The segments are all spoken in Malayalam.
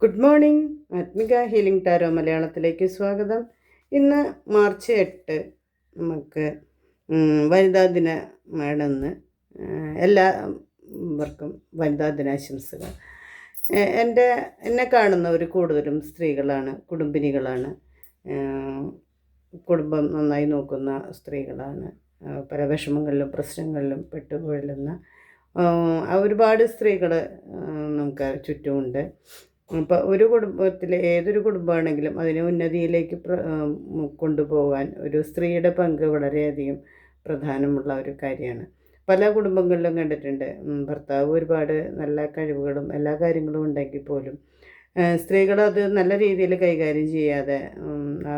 Good morning. Athmika healing tarot മലയാളത്തിലേക്ക് സ്വാഗതം. ഇന്ന് മാർച്ച് 8 നമുക്ക് വനിതാ ദിനമാണെന്ന് എല്ലാവർക്കും വനിതാ ദിനാശംസകൾ. എന്നെ കാണുന്നവർ കൂടുതലും സ്ത്രീകളാണ്, കുടുംബിനികളാണ്, കുടുംബം നന്നായി നോക്കുന്ന സ്ത്രീകളാണ്. പല വിഷമങ്ങളിലും പ്രശ്നങ്ങളിലും പെട്ടുകൊള്ളുന്ന ഒരുപാട് സ്ത്രീകൾ നമുക്ക് ചുറ്റുമുണ്ട്. അപ്പോൾ ഒരു കുടുംബത്തിലെ ഏതൊരു കുടുംബമാണെങ്കിലും അതിനെ ഉന്നതിയിലേക്ക് കൊണ്ടുപോകാൻ ഒരു സ്ത്രീയുടെ പങ്ക് വളരെയധികം പ്രധാനമുള്ള ഒരു കാര്യമാണ്. പല കുടുംബങ്ങളിലും കണ്ടിട്ടുണ്ട്, ഭർത്താവ് ഒരുപാട് നല്ല കഴിവുകളും എല്ലാ കാര്യങ്ങളും ഉണ്ടെങ്കിൽ പോലും സ്ത്രീകൾ അത് നല്ല രീതിയിൽ കൈകാര്യം ചെയ്യാതെ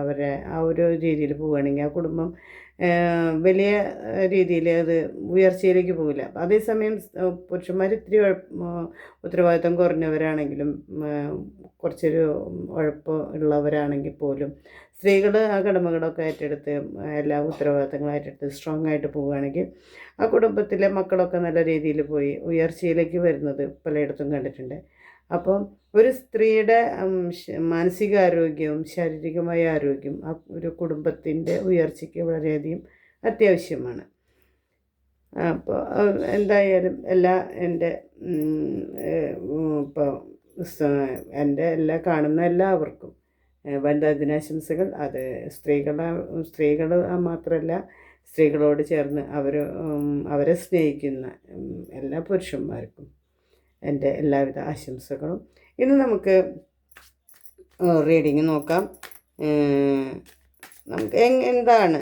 അവരെ ആ ഒരു രീതിയിൽ പോവുകയാണെങ്കിൽ ആ കുടുംബം വലിയ രീതിയിൽ അത് ഉയർച്ചയിലേക്ക് പോകില്ല. അതേസമയം പുരുഷന്മാർ ഇത്തിരി ഉത്തരവാദിത്വം കുറഞ്ഞവരാണെങ്കിലും കുറച്ചൊരു ഉഴപ്പ് ഉള്ളവരാണെങ്കിൽ പോലും സ്ത്രീകൾ ആ കടമകളൊക്കെ ഏറ്റെടുത്ത് എല്ലാ ഉത്തരവാദിത്തങ്ങളും ഏറ്റെടുത്ത് സ്ട്രോങ് ആയിട്ട് പോവുകയാണെങ്കിൽ ആ കുടുംബത്തിലെ മക്കളൊക്കെ നല്ല രീതിയിൽ പോയി ഉയർച്ചയിലേക്ക് വരുന്നത് പലയിടത്തും കണ്ടിട്ടുണ്ട്. അപ്പം ഒരു സ്ത്രീയുടെ മാനസികാരോഗ്യവും ശാരീരികമായ ആരോഗ്യം ആ ഒരു കുടുംബത്തിൻ്റെ ഉയർച്ചയ്ക്ക് വളരെയധികം അത്യാവശ്യമാണ്. അപ്പോൾ എന്തായാലും എൻ്റെ ഇപ്പോൾ എല്ലാ കാണുന്ന എല്ലാവർക്കും വനിതാ ദിനാശംസകൾ. അത് സ്ത്രീകൾ മാത്രമല്ല, സ്ത്രീകളോട് ചേർന്ന് അവരെ സ്നേഹിക്കുന്ന എല്ലാ പുരുഷന്മാർക്കും എൻ്റെ എല്ലാവിധ ആശംസകളും. ഇന്ന് നമുക്ക് റീഡിങ് നോക്കാം. നമുക്ക് എന്താണ്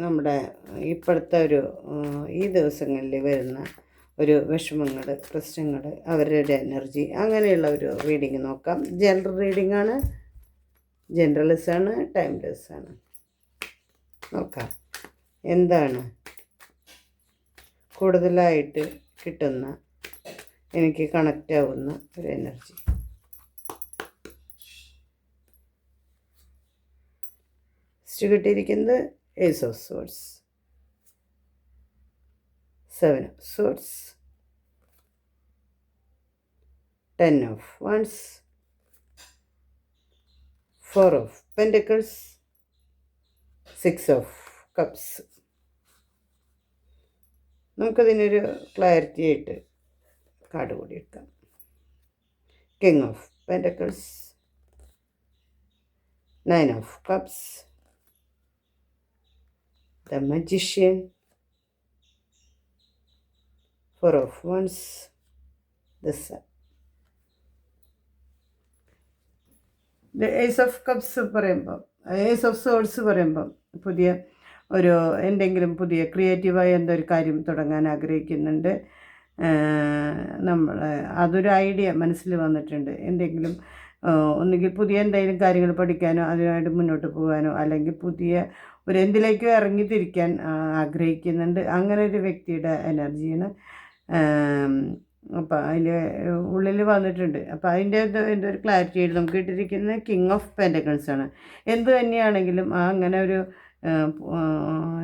നമ്മുടെ ഇപ്പോഴത്തെ ഈ ദിവസങ്ങളിൽ വരുന്ന ഒരു വിഷമങ്ങൾ, പ്രശ്നങ്ങൾ, അവരുടെ എനർജി, അങ്ങനെയുള്ള ഒരു റീഡിങ് നോക്കാം. ജനറൽ റീഡിംഗ് ആണ്, ജനറൽസ് ആണ്, ടൈംലെസ് ആണ്. നോക്കാം എന്താണ് കൂടുതലായിട്ട് കിട്ടുന്ന, എനിക്ക് കണക്റ്റ് ആവുന്ന ഒരു എനർജി. കിട്ടിയിരിക്കുന്നത് ace of swords, 7 of swords, 10 of wands, 4 of pentacles, 6 of cups. നമുക്കതിനൊരു ക്ലാരിറ്റി ആയിട്ട് കാർഡ് കൂടി എടുക്കാം. King of pentacles, 9 of cups, the magician, 4 of wands, the sun. Ace of cups പറയുമ്പം, ഏസ് ഓഫ് സോർഡ്സ് പറയുമ്പം എന്തെങ്കിലും പുതിയ ക്രിയേറ്റീവായ എന്തൊരു കാര്യം തുടങ്ങാൻ ആഗ്രഹിക്കുന്നുണ്ട്. അതൊരു ഐഡിയ മനസ്സിൽ വന്നിട്ടുണ്ട്. എന്തെങ്കിലും ഒന്നുകിൽ പുതിയ എന്തെങ്കിലും കാര്യങ്ങൾ പഠിക്കാനോ അതിനായിട്ട് മുന്നോട്ട് പോകാനോ അല്ലെങ്കിൽ പുതിയ എന്തിലേക്കോ ഇറങ്ങിത്തിരിക്കാൻ ആഗ്രഹിക്കുന്നുണ്ട്. അങ്ങനെ ഒരു വ്യക്തിയുടെ എനർജിയാണ് അപ്പോൾ അതിൻ്റെ ഉള്ളിൽ വന്നിട്ടുണ്ട്. അപ്പോൾ അതിൻ്റെ എന്തൊരു ക്ലാരിറ്റി ആയിട്ട് നമുക്ക് കിട്ടിയിരിക്കുന്നത് കിങ് ഓഫ് പെൻറ്റക്കിൾസ് ആണ്. എന്ത് തന്നെയാണെങ്കിലും അങ്ങനെ ഒരു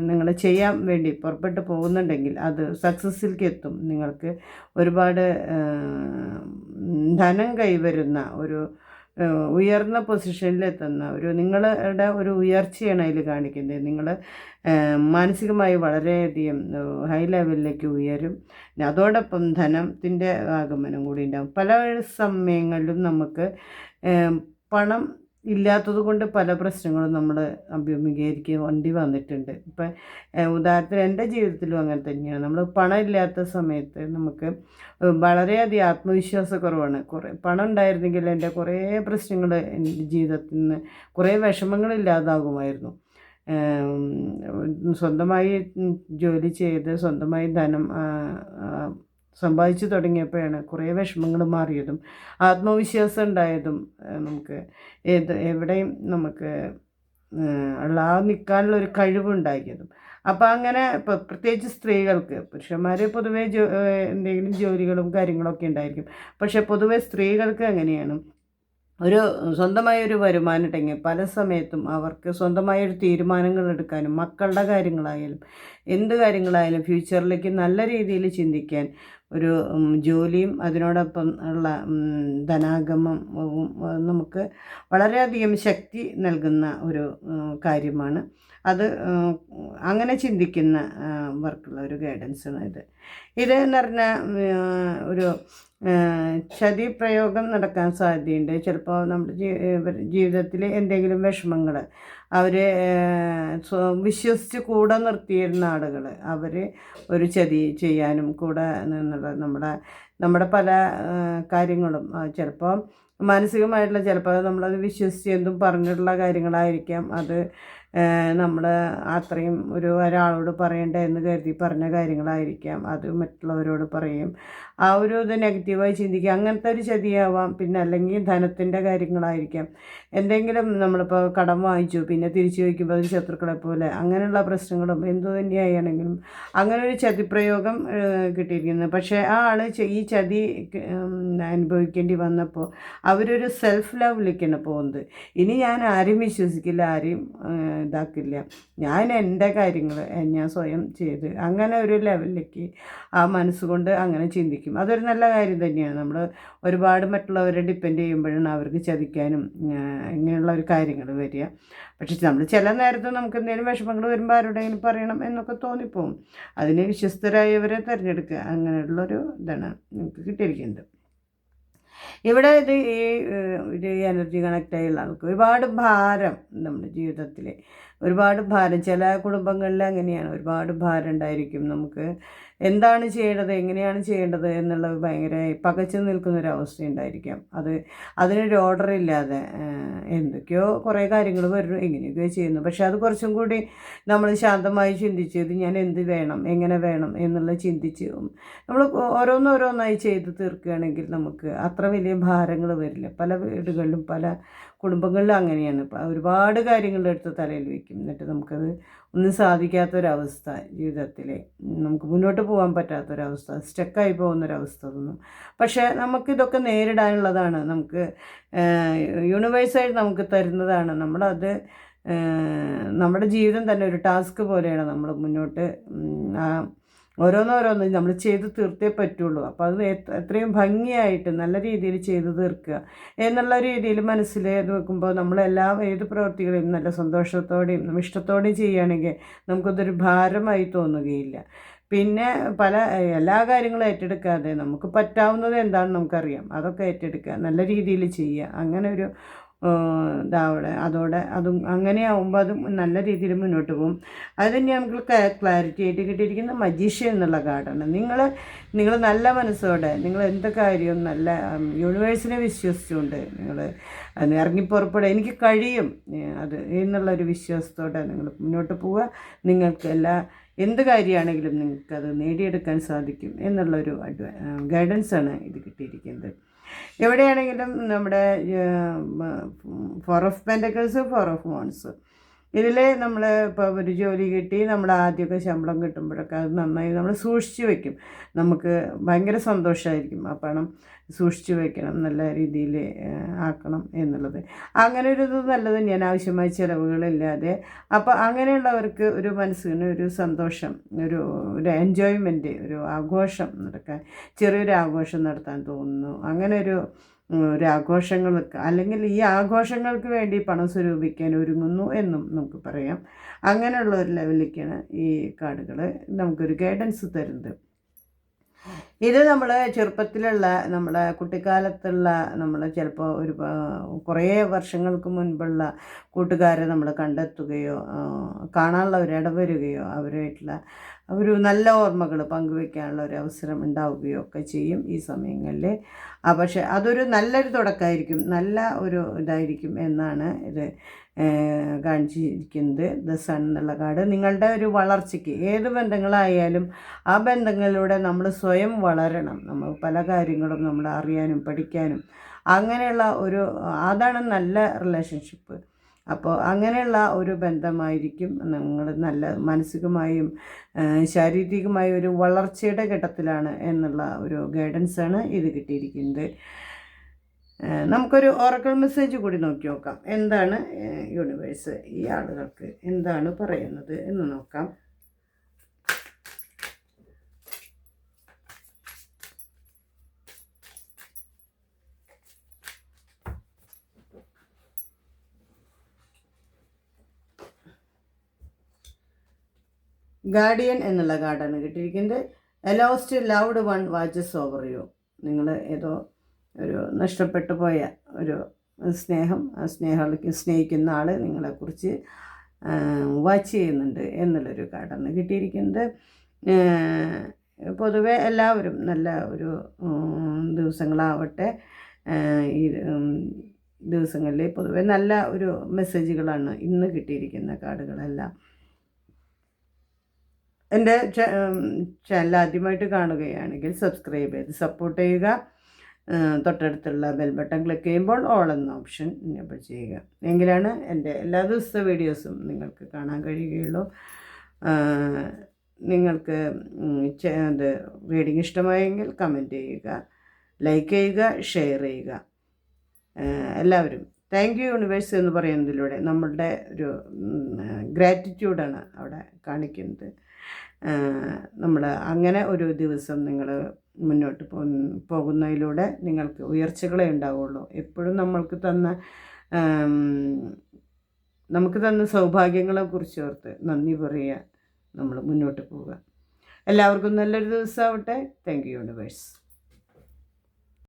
നിങ്ങൾ ചെയ്യാൻ വേണ്ടി പുറപ്പെട്ട് പോകുന്നുണ്ടെങ്കിൽ അത് സക്സസ്സിലേക്ക് എത്തും. നിങ്ങൾക്ക് ഒരുപാട് ധനം കൈവരുന്ന ഉയർന്ന പൊസിഷനിലെത്തുന്ന നിങ്ങളുടെ ഒരു ഉയർച്ചയാണ് അതിൽ കാണിക്കുന്നത്. നിങ്ങൾ മാനസികമായി വളരെയധികം ഹൈ ലെവലിലേക്ക് ഉയരും. അതോടൊപ്പം ധനത്തിൻ്റെ ആഗമനം കൂടി ഉണ്ടാകും. പല സമയങ്ങളിലും നമുക്ക് പണം ഇല്ലാത്തത് കൊണ്ട് പല പ്രശ്നങ്ങളും നമ്മൾ അഭിമുഖീകരിക്കേണ്ടി വന്നിട്ടുണ്ട്. ഇപ്പം ഉദാഹരണത്തിന് എൻ്റെ ജീവിതത്തിലും അങ്ങനെ തന്നെയാണ്. നമ്മൾ പണം ഇല്ലാത്ത സമയത്ത് നമുക്ക് വളരെയധികം ആത്മവിശ്വാസക്കുറവാണ്. പണം ഉണ്ടായിരുന്നെങ്കിൽ എൻ്റെ കുറേ പ്രശ്നങ്ങൾ എൻ്റെ ജീവിതത്തിൽ നിന്ന് കുറേ വിഷമങ്ങളില്ലാതാകുമായിരുന്നു. സ്വന്തമായി ജോലി ചെയ്ത് സ്വന്തമായി ധനം സമ്പാദിച്ചു തുടങ്ങിയപ്പോഴാണ് കുറേ വിഷമങ്ങൾ മാറിയതും ആത്മവിശ്വാസം ഉണ്ടായതും നമുക്ക് എവിടെയും നമുക്ക് നിൽക്കാനുള്ളൊരു കഴിവുണ്ടാക്കിയതും. അപ്പോൾ അങ്ങനെ ഇപ്പോൾ പ്രത്യേകിച്ച് സ്ത്രീകൾക്ക്, പുരുഷന്മാർ പൊതുവേ എന്തെങ്കിലും ജോലികളും കാര്യങ്ങളൊക്കെ ഉണ്ടായിരിക്കും. പക്ഷേ പൊതുവേ സ്ത്രീകൾക്ക് അങ്ങനെയാണ്. സ്വന്തമായൊരു വരുമാനം ഉണ്ടെങ്കിൽ പല സമയത്തും അവർക്ക് സ്വന്തമായൊരു തീരുമാനങ്ങൾ എടുക്കാനും മക്കളുടെ കാര്യങ്ങളായാലും എന്ത് കാര്യങ്ങളായാലും ഫ്യൂച്ചറിലേക്ക് നല്ല രീതിയിൽ ചിന്തിക്കാൻ ഒരു ജോലിയും അതിനോടൊപ്പം ഉള്ള ധനാഗമം നമുക്ക് വളരെയധികം ശക്തി നൽകുന്ന ഒരു കാര്യമാണ് അത്. അങ്ങനെ ചിന്തിക്കുന്ന വർക്കുള്ള ഒരു ഗൈഡൻസാണ് ഇത് എന്ന് പറഞ്ഞാൽ ഒരു ചതി പ്രയോഗം നടക്കാൻ സാധ്യതയുണ്ട്. ചിലപ്പോൾ നമ്മുടെ ജീവിതത്തിൽ എന്തെങ്കിലും വിഷമങ്ങൾ അവർ വിശ്വസിച്ച് കൂടെ നിർത്തിയിരുന്ന ആളുകൾ അവർ ഒരു ചതി ചെയ്യാനും കൂടെ നിന്നുള്ള നമ്മുടെ പല കാര്യങ്ങളും ചിലപ്പോൾ മാനസികമായിട്ടുള്ള, ചിലപ്പോൾ നമ്മളത് വിശ്വസിച്ച് എന്തും പറഞ്ഞിട്ടുള്ള കാര്യങ്ങളായിരിക്കാം. അത് നമ്മൾ അത്രയും ഒരാളോട് പറയണ്ട എന്ന് കരുതി പറഞ്ഞ കാര്യങ്ങളായിരിക്കാം. അത് മറ്റുള്ളവരോട് പറയും. ആ ഇത് നെഗറ്റീവായി ചിന്തിക്കുക, അങ്ങനത്തെ ഒരു ചതിയാവാം. പിന്നെ അല്ലെങ്കിൽ ധനത്തിൻ്റെ കാര്യങ്ങളായിരിക്കാം. എന്തെങ്കിലും നമ്മളിപ്പോൾ കടം വാങ്ങിച്ചു പിന്നെ തിരിച്ചു വയ്ക്കുമ്പോൾ അത് ശത്രുക്കളെ പോലെ അങ്ങനെയുള്ള പ്രശ്നങ്ങളും എന്തു തന്നെയാണെങ്കിലും അങ്ങനെ ഒരു ചതിപ്രയോഗം കിട്ടിയിരിക്കുന്നത്. പക്ഷേ ആ ആൾ ഈ ചതി അനുഭവിക്കേണ്ടി വന്നപ്പോൾ അവരൊരു സെൽഫ് ലവിലേക്കാണ് പോകുന്നത്. ഇനി ഞാൻ ആരെയും വിശ്വസിക്കില്ല, ആരെയും ഇതാക്കില്ല, ഞാൻ എൻ്റെ കാര്യങ്ങൾ ഞാൻ സ്വയം ചെയ്ത് അങ്ങനെ ഒരു ലെവലിലേക്ക് ആ മനസ്സുകൊണ്ട് അങ്ങനെ ചിന്തിക്കും. അതൊരു നല്ല കാര്യം തന്നെയാണ്. നമ്മൾ ഒരുപാട് മറ്റുള്ളവരെ ഡിപ്പെൻഡ് ചെയ്യുമ്പോഴാണ് അവർക്ക് ചതിക്കാനും ഇങ്ങനെയുള്ള ഒരു കാര്യങ്ങൾ വരിക. പക്ഷേ നമ്മൾ ചില നേരത്ത് നമുക്ക് എന്തെങ്കിലും വിഷമങ്ങൾ വരുമ്പോൾ ആരുടെയെങ്കിലും പറയണം എന്നൊക്കെ തോന്നിപ്പോവും. അതിന് വിശ്വസ്തരായവരെ തിരഞ്ഞെടുക്കുക, അങ്ങനെയുള്ളൊരു ഇതാണ് നമുക്ക് കിട്ടിയിരിക്കുന്നത്. ഇവിടെ ഒരു എനർജി കണക്റ്റായുള്ള ആൾക്ക് ഒരുപാട് ഭാരം, നമ്മുടെ ജീവിതത്തിൽ ഒരുപാട് ഭാരം. ചില കുടുംബങ്ങളിൽ അങ്ങനെയാണ്, ഒരുപാട് ഭാരം ഉണ്ടായിരിക്കും. നമുക്ക് എന്താണ് ചെയ്യേണ്ടത്, എങ്ങനെയാണ് ചെയ്യേണ്ടത് എന്നുള്ളത് ഭയങ്കര പകച്ചു നിൽക്കുന്നൊരവസ്ഥ ഉണ്ടായിരിക്കാം. അതിനൊരു ഓർഡർ ഇല്ലാതെ എന്തൊക്കെയോ കുറേ കാര്യങ്ങൾ വരുന്നു, എങ്ങനെയൊക്കെയോ ചെയ്യുന്നു. പക്ഷെ അത് കുറച്ചും കൂടി നമ്മൾ ശാന്തമായി ചിന്തിച്ച് ഇത് ഞാൻ എന്ത് വേണം, എങ്ങനെ വേണം എന്നുള്ള ചിന്തിച്ച് നമ്മൾ ഓരോന്നോരോന്നായി ചെയ്ത് തീർക്കുകയാണെങ്കിൽ നമുക്ക് അത്ര വലിയ ഭാരങ്ങൾ വരില്ല. പല വീടുകളിലും പല കുടുംബങ്ങളിലും അങ്ങനെയാണ്. ഒരുപാട് കാര്യങ്ങളെടുത്ത് തലയിൽ വയ്ക്കും, എന്നിട്ട് നമുക്കത് ഒന്നും സാധിക്കാത്തൊരവസ്ഥ, ജീവിതത്തിൽ നമുക്ക് മുന്നോട്ട് പോകാൻ പറ്റാത്തൊരവസ്ഥ, സ്റ്റക്കായി പോകുന്നൊരവസ്ഥ തോന്നും. പക്ഷേ നമുക്കിതൊക്കെ നേരിടാനുള്ളതാണ്, നമുക്ക് യൂണിവേഴ്സായിട്ട് നമുക്ക് തരുന്നതാണ്. നമ്മളത് നമ്മുടെ ജീവിതം തന്നെ ഒരു ടാസ്ക് പോലെയാണ്. നമ്മൾ മുന്നോട്ട് ഓരോന്നോരോന്ന് നമ്മൾ ചെയ്ത് തീർത്തേ പറ്റുള്ളൂ. അപ്പോൾ അത് എത്രയും ഭംഗിയായിട്ട് നല്ല രീതിയിൽ ചെയ്ത് തീർക്കുക എന്നുള്ള രീതിയിൽ മനസ്സിൽ വെക്കുമ്പോൾ ഏത് പ്രവൃത്തികളെയും നല്ല സന്തോഷത്തോടെയും ഇഷ്ടത്തോടെയും ചെയ്യുകയാണെങ്കിൽ നമുക്കതൊരു ഭാരമായി തോന്നുകയില്ല. പിന്നെ എല്ലാ കാര്യങ്ങളും ഏറ്റെടുക്കാതെ നമുക്ക് പറ്റാവുന്നത് എന്താണെന്ന് നമുക്കറിയാം, അതൊക്കെ ഏറ്റെടുക്കുക, നല്ല രീതിയിൽ ചെയ്യുക. അങ്ങനെ ഒരു അതും അങ്ങനെയാവുമ്പോൾ അതും നല്ല രീതിയിൽ മുന്നോട്ട് പോകും. അത് തന്നെ നമുക്ക് ക്ലാരിറ്റി ആയിട്ട് കിട്ടിയിരിക്കുന്ന മജീഷ്യൻ എന്നുള്ള കാർഡാണ്. നിങ്ങൾ നല്ല മനസ്സോടെ നിങ്ങൾ എന്ത് കാര്യവും നല്ല യൂണിവേഴ്സിനെ വിശ്വസിച്ചുകൊണ്ട് നിങ്ങൾ ഇറങ്ങിപ്പുറപ്പെടുക, എനിക്ക് കഴിയും അത് എന്നുള്ളൊരു വിശ്വാസത്തോടെ നിങ്ങൾ മുന്നോട്ട് പോവുക. നിങ്ങൾക്ക് എന്ത് കാര്യമാണെങ്കിലും നിങ്ങൾക്കത് നേടിയെടുക്കാൻ സാധിക്കും എന്നുള്ളൊരു ഗൈഡൻസാണ് ഇത് കിട്ടിയിരിക്കുന്നത്. എവിടെയാണെങ്കിലും നമ്മുടെ 4 ഓഫ് പെൻറ്റക്കിൾസ് 4 ഓഫ് വാണ്ട്സ് ഇതിൽ നമ്മൾ ഇപ്പോൾ ഒരു ജോലി കിട്ടി, നമ്മൾ ആദ്യമൊക്കെ ശമ്പളം കിട്ടുമ്പോഴൊക്കെ അത് നന്നായി നമ്മൾ സൂക്ഷിച്ച് വയ്ക്കും. നമുക്ക് ഭയങ്കര സന്തോഷമായിരിക്കും. ആ പണം സൂക്ഷിച്ച് വയ്ക്കണം, നല്ല രീതിയിൽ ആക്കണം എന്നുള്ളത്. അങ്ങനെ ഒരു ഇത് നല്ലത് തന്നെയാണ്, ആവശ്യമായ ചിലവുകളില്ലാതെ. അപ്പോൾ അങ്ങനെയുള്ളവർക്ക് ഒരു മനസ്സിന് ഒരു സന്തോഷം, ഒരു എൻജോയ്മെൻറ്റ്, ഒരു ആഘോഷം നടക്കാൻ, ചെറിയൊരു ആഘോഷം നടത്താൻ തോന്നുന്നു. അങ്ങനെ ഒരു ആഘോഷങ്ങൾക്ക് അല്ലെങ്കിൽ ഈ ആഘോഷങ്ങൾക്ക് വേണ്ടി പണം സ്വരൂപിക്കാൻ ഒരുങ്ങുന്നു എന്നും നമുക്ക് പറയാം. അങ്ങനെയുള്ള ഒരു ലെവലിലേക്കാണ് ഈ കാർഡുകൾ നമുക്കൊരു ഗൈഡൻസ് തരുന്നത്. ഇത് നമ്മൾ ചെറുപ്പത്തിലുള്ള നമ്മുടെ കുട്ടിക്കാലത്തുള്ള നമ്മൾ ചിലപ്പോൾ കുറേ വർഷങ്ങൾക്ക് മുൻപുള്ള കൂട്ടുകാരെ നമ്മൾ കണ്ടെത്തുകയോ കാണാനുള്ള ഒരു ഇടവരുകയോ അവരുമായിട്ടുള്ള ഒരു നല്ല ഓർമ്മകൾ പങ്കുവയ്ക്കാനുള്ള ഒരു അവസരം ഉണ്ടാവുകയോ ഒക്കെ ചെയ്യും ഈ സമയങ്ങളിൽ. പക്ഷേ അതൊരു നല്ലൊരു തുടക്കമായിരിക്കും, നല്ല ഒരു ഇതായിരിക്കും എന്നാണ് ഇത് കാണിച്ചിരിക്കുന്നത്. ദ സൺ എന്നുള്ള കാർഡ് നിങ്ങളുടെ ഒരു വളർച്ചയ്ക്ക്, ഏത് ബന്ധങ്ങളായാലും ആ ബന്ധങ്ങളിലൂടെ നമ്മൾ സ്വയം വളരണം. നമ്മൾ പല കാര്യങ്ങളും നമ്മൾ അറിയാനും പഠിക്കാനും അങ്ങനെയുള്ള അതാണ് നല്ല റിലേഷൻഷിപ്പ്. അപ്പോൾ അങ്ങനെയുള്ള ഒരു ബന്ധമായിരിക്കും നിങ്ങൾ നല്ല മാനസികമായും ശാരീരികമായും ഒരു വളർച്ചയുടെ ഘട്ടത്തിലാണ് എന്നുള്ള ഒരു ഗൈഡൻസാണ് ഇത് കിട്ടിയിരിക്കുന്നത്. നമുക്കൊരു ഓറക്കിൾ മെസ്സേജ് കൂടി നോക്കി നോക്കാം. എന്താണ് യൂണിവേഴ്സ് ഈ ആളുകൾക്ക് എന്താണ് പറയുന്നത് എന്ന് നോക്കാം. ഗാർഡിയൻ എന്നുള്ള കാർഡാണ് കിട്ടിയിരിക്കുന്നത്. A lost loved one watches over you. നിങ്ങൾ ഏതോ ഒരു നഷ്ടപ്പെട്ടു പോയ ഒരു സ്നേഹം, ആ സ്നേഹിക്കുന്ന ആൾ നിങ്ങളെക്കുറിച്ച് വാച്ച് ചെയ്യുന്നുണ്ട് എന്നുള്ളൊരു കാർഡാണ് കിട്ടിയിരിക്കുന്നത്. പൊതുവെ എല്ലാവരും നല്ല ഒരു ദിവസങ്ങളാവട്ടെ. ഈ ദിവസങ്ങളിൽ പൊതുവെ നല്ല ഒരു മെസ്സേജുകളാണ് ഇന്ന് കിട്ടിയിരിക്കുന്ന കാർഡുകളെല്ലാം. എൻ്റെ ചാനൽ ആദ്യമായിട്ട് കാണുകയാണെങ്കിൽ സബ്സ്ക്രൈബ് ചെയ്ത് സപ്പോർട്ട് ചെയ്യുക. തൊട്ടടുത്തുള്ള ബെൽ ബട്ടൺ ക്ലിക്ക് ചെയ്യുമ്പോൾ ഓൾ എന്ന ഓപ്ഷൻ എനേബിൾ ചെയ്യുക. എങ്കിലാണ് എൻ്റെ എല്ലാ ദിവസത്തെ വീഡിയോസും നിങ്ങൾക്ക് കാണാൻ കഴിയുകയുള്ളൂ. നിങ്ങൾക്ക് അത് റീഡിങ് ഇഷ്ടമായെങ്കിൽ കമൻറ്റ് ചെയ്യുക, ലൈക്ക് ചെയ്യുക, ഷെയർ ചെയ്യുക. എല്ലാവരും താങ്ക് യു യൂണിവേഴ്സ് എന്ന് പറയുന്നതിലൂടെ നമ്മളുടെ ഒരു ഗ്രാറ്റിറ്റ്യൂഡാണ് അവിടെ കാണിക്കുന്നത്. നമ്മൾ അങ്ങനെ ഒരു ദിവസം നിങ്ങൾ മുന്നോട്ട് പോകുന്നതിലൂടെ നിങ്ങൾക്ക് ഉയർച്ചകളെ ഉണ്ടാവുള്ളൂ. എപ്പോഴും നമുക്ക് തന്ന സൗഭാഗ്യങ്ങളെ കുറിച്ച് ഓർത്ത് നന്ദി പറയുക, നമ്മൾ മുന്നോട്ട് പോവുക. എല്ലാവർക്കും നല്ലൊരു ദിവസമാവട്ടെ. Thank you universe.